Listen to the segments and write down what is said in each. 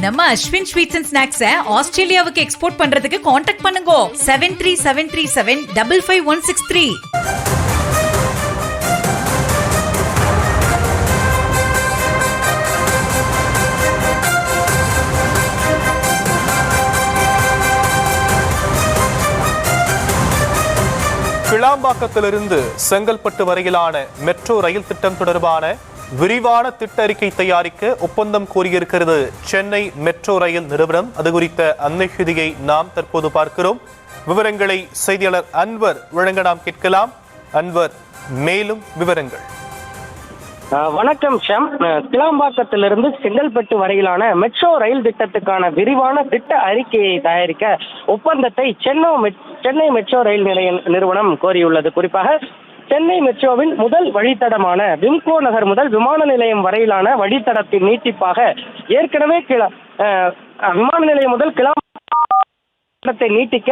நம்ம Ashwin sweets and ஸ்நாக்ஸை ஆஸ்திரேலியாவுக்கு export பண்றதுக்கு காண்டாக்ட் பண்ணுங்க 7373755163. கிளாம்பாக்கத்திலிருந்து செங்கல்பட்டு வரையிலான மெட்ரோ ரயில் திட்டம் தொடர்பான விரிவான திட்ட அறிக்கை தயாரிக்க ஒப்பந்தம் கோரியிருக்கிறது சென்னை மெட்ரோ ரயில் நிறுவனம். அது குறித்த அன்னையுதியை நாம் தற்போது பார்க்கிறோம். விவரங்களை செய்தியாளர் அன்வர் வழங்க நாம் கேட்கலாம். அன்வர், மேலும் விவரங்கள். வணக்கம் ஷம். கிளாம்பாக்கத்திலிருந்து செங்கல்பட்டு வரையிலான மெட்ரோ ரயில் திட்டத்துக்கான விரிவான திட்ட அறிக்கையை தயாரிக்க ஒப்பந்தத்தை சென்னை மெட்ரோ ரயில் நிறுவனம் கோரியுள்ளது. குறிப்பாக சென்னை மெட்ரோவின் முதல் வழித்தடமான விம்கோ நகர் முதல் விமான நிலையம் வரையிலான வழித்தடத்தின் நீட்டிப்பாக ஏற்கனவே விமான நிலையம் முதல் கிளாம்பாக்கத்தை நீட்டிக்க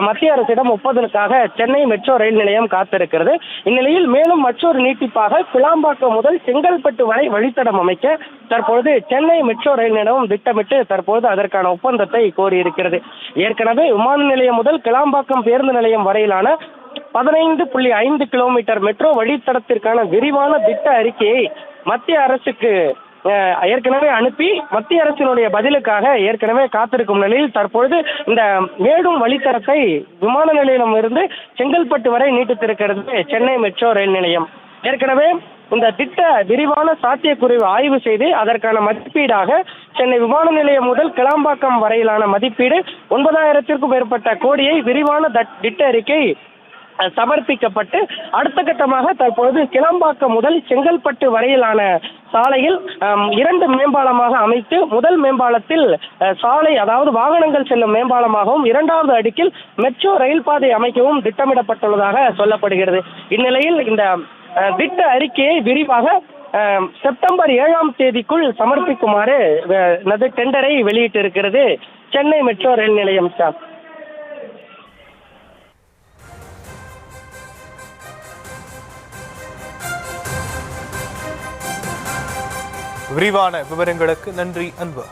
மத்திய அரசிடம் ஒப்பந்தத்துக்காக சென்னை மெட்ரோ ரயில் நிலையம் காத்திருக்கிறது. இந்நிலையில் மேலும் மற்றொரு நீட்டிப்பாக கிளாம்பாக்கம் முதல் செங்கல்பட்டு வரை வழித்தடம் அமைக்க தற்பொழுது சென்னை மெட்ரோ ரயில் நிலையம் திட்டமிட்டு தற்போது அதற்கான ஒப்பந்தத்தை கோரியிருக்கிறது. ஏற்கனவே விமான நிலையம் முதல் கிளாம்பாக்கம் பேருந்து நிலையம் வரையிலான 15.5 கிலோமீட்டர் மெட்ரோ வழித்தடத்திற்கான விரிவான திட்ட அறிக்கையை மத்திய அரசுக்கு ஏற்கனவே அனுப்பி மத்திய அரசினுடைய பதிலுக்காக ஏற்கனவே காத்திருக்கும் நிலையில் தற்பொழுது இந்த மேடும் வழித்தடத்தை விமான நிலையம் இருந்து செங்கல்பட்டு வரை நீட்டித்திருக்கிறது சென்னை மெட்ரோ ரயில் நிலையம். ஏற்கனவே இந்த திட்ட விரிவான சாத்தியக்குறைவு ஆய்வு செய்து அதற்கான மதிப்பீடாக சென்னை விமான நிலையம் முதல் கிளாம்பாக்கம் வரையிலான மதிப்பீடு 9,000க்கும் மேற்பட்ட கோடியை விரிவான திட்ட அறிக்கை சமர்ப்பிக்கப்பட்டு அடுத்த கட்டமாக தற்பொழுது கிளாம்பாக்கம் முதல் செங்கல்பட்டு வரையிலான சாலையில் 2 மேம்பாலமாக அமைத்து முதல் மேம்பாலத்தில் சாலை அதாவது வாகனங்கள் செல்லும் மேம்பாலமாகவும் 2வது அடுக்கில் மெட்ரோ ரயில் பாதை அமைக்கவும் திட்டமிடப்பட்டுள்ளதாக சொல்லப்படுகிறது. இந்நிலையில் இந்த திட்ட அறிக்கையை விரிவாக செப்டம்பர் 7ஆம் தேதிக்குள் சமர்ப்பிக்குமாறு டெண்டரை வெளியிட்டிருக்கிறது சென்னை மெட்ரோ ரயில் நிலையம். சார், விரிவான விவரங்களுக்கு நன்றி அன்வர்.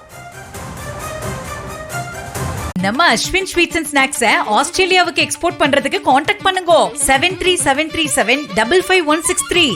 நம்ம அஸ்வின் ஸ்வீட்ஸ் அண்ட் ஸ்நாக்ஸை ஆஸ்திரேலியாவுக்கு எக்ஸ்போர்ட் பண்றதுக்கு காண்டாக்ட் பண்ணுங்க 7373755163.